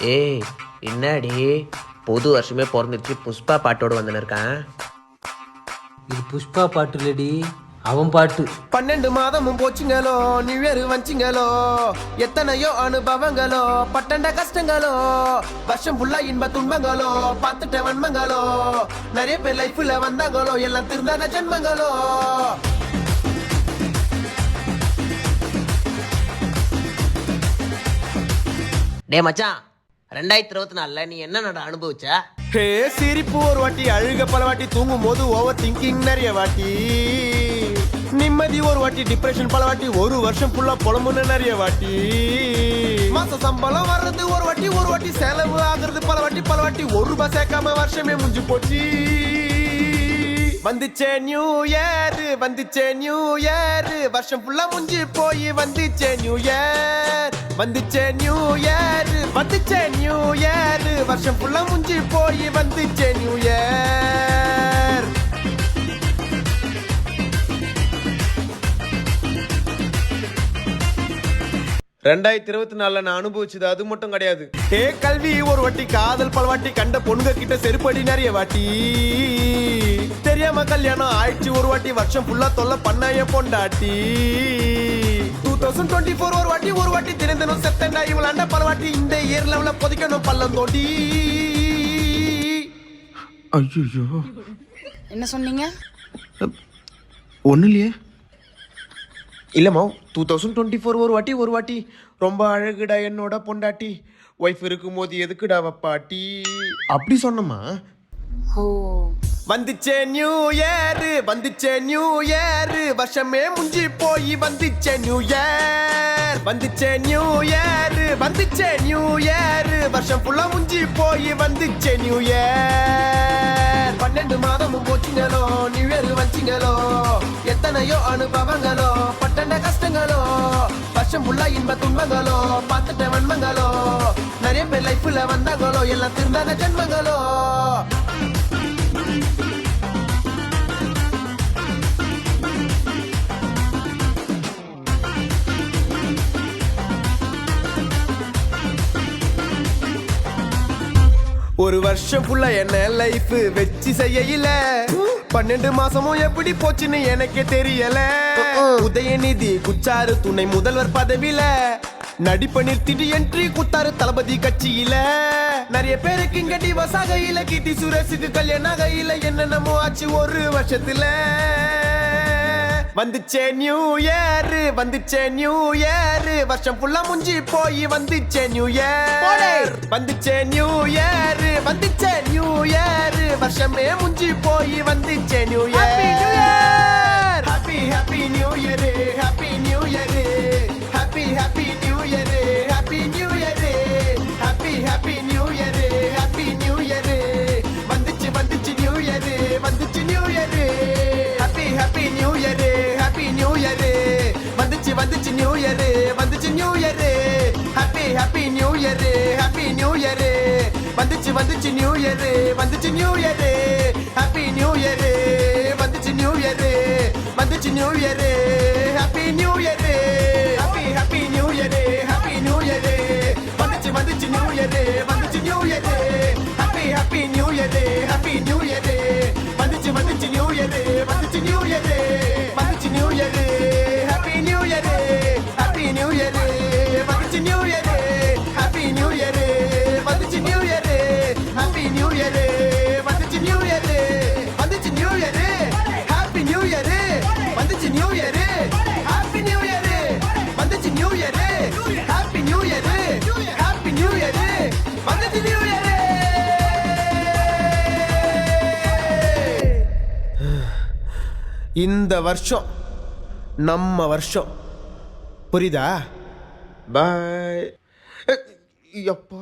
ஏய் என்னடி புது வருஷமே பிறந்துச்சு புஷ்பா பாட்டோடு வந்துன்னு இருக்கான். இது புஷ்பா பாட்டு இல்லடி, அவன் பாட்டு. 12 மாதமும் போச்சுங்களோ, நியூ இயர் வந்துச்சுங்களோ, எத்தனையோ அனுபவங்களோ, பட்டண்ட கஷ்டங்களோ, வருஷம் ஃபுல்லா இன்ப துன்பங்களோ, பார்த்துட்ட வன்மங்களோ, நிறைய பேர் லைஃப்ல வந்தாங்களோ, எல்லாம் திருந்தாத ஜென்மங்களோ. டே மச்சான், 2024 நீ என்ன அனுபவிச்ச? ஹே சிரிப்பு ஒரு வாட்டி, அழுக பல வாட்டி, தூங்கும் போது ஓவர் திங்கிங் நிறைய வாட்டி, நிம்மதி ஒரு வாட்டி, டிப்ரெஷன் பல வாட்டி, ஒரு வருஷம் ஃபுல்லா புலம்புன்னு நிறைய வாட்டி, மாச சம்பளம் வர்றது ஒரு வாட்டி செலவு ஆகுறது பல வாட்டி, ஒரு ரூபாய் சேர்க்காம வருஷமே முடிஞ்சு போச்சு. வந்துச்சே நியூ இயர், வருஷம் ஃபுல்லா முடிஞ்சு போய் வந்துச்சே நியூ இயர், வந்துச்சே நியூ இயர், வருஷம் ஃபுல்லா முடிஞ்சு போய் வந்துச்சே நியூ இயர். ரெண்டாயிரத்தி 24 நான் அனுபவிச்சது அது மட்டும் கிடையாது. ஏ கல்வி ஒரு வாட்டி, காதல் பல வாட்டி, கண்ட பொண்ணுங்க கிட்ட செருப்படி நிறைய வாட்டி, தெரியாம கல்யாணம் ஆயிடுச்சு ஒரு வாட்டி, வருஷம் ஃபுல்லா தொல்லை பண்ண பொண்டாட்டி. 2024 ஒரு வாட்டி தினம் செத்தண்டா இவளாண்ட பல வாட்டி, இந்த இயர் லெவல பொதிக்கணும் பள்ளம் தோண்டி. ஐயோ என்ன சொன்னீங்க? ஒன்றும் இல்லையே. இல்லம்மா, 2024 ஒரு வாட்டி ரொம்ப அழகுடா என்னோட பொண்டாட்டி, ஒய்ஃப் இருக்கும்போது எதுக்குடா வப்பாட்டி அப்படி சொன்னம்மா. ஓ, வந்துச்சே நியூ இயர், வருஷமே முடிஞ்சு போய் வந்துச்சே நியூ இயர், வந்துச்சே நியூ இயர், வருஷம் ஃபுல்லா முடிஞ்சு போய் வந்துச்சே நியூ இயர். 12 மாதமும் போச்சுங்களோ, நியூ இயர் வந்துச்சுங்களோ, எத்தனையோ அனுபவங்களோ, பட்டண்ட கஷ்டங்களோ, வருஷம் ஃபுல்லா இன்ப துன்பங்களோ, பார்த்துட்ட வன்மங்களோ, நிறைய பேர் லைஃப்ல வந்தாங்களோ, எல்லாம் திருந்தாத ஜென்மங்களோ. ஒரு வருஷம் ஃபுல்லா என்ன லைஃப் வச்சு செய்யல, 12 மாசமும் எப்படி போச்சுன்னு எனக்கே தெரியல. உதயநிதி குச்சாரு துணை முதல்வர் பதவியில, நடிப்ப நிறுத்திட்டு என்ட்ரி குத்தாரு தளபதி கட்சியில. நிறைய பேருக்கு இங்க டிவோர்ஸ் ஆகையில, கீர்த்தி சுரேஷுக்கு கல்யாணம் ஆகையில, என்னென்னமோ ஆச்சு ஒரு வருஷத்துல. வந்துச்சே நியூ இயர், வருஷம் ஃபுல்லா முடிஞ்சு போய் வந்துச்சே நியூ இயர், வந்துச்சே நியூ இயர், வருஷமே முடிஞ்சு போய் வந்துச்சே new year. Happy happy new year, happy new year, happy happy new year, happy new year, happy happy new year, happy new year. வந்துச்சு நியூ இயர், வந்துச்சு new year, happy happy new year, happy new year. வந்துச்சு new year, new year, happy happy new year, happy new year. வந்துச்சு new year, new year, happy new year. வந்துச்சு new year, new year, happy new year, happy happy new year, happy new year. வந்துச்சு new year, new year, happy happy new year, happy new year. வந்துச்சு new year, new year, வந்துச்சு new year, happy new year, happy new year. வந்துச்சு new year, happy new year, வந்துச்சு new year, happy new year. வந்துச்சு new year, new year, happy new year. வந்துச்சு new year, happy new year. வந்துச்சு new year, happy new year, happy new year. வந்துச்சு new year. இந்த வருஷம் நம்ம வருஷம், புரியுதா? பாய். அப்பா.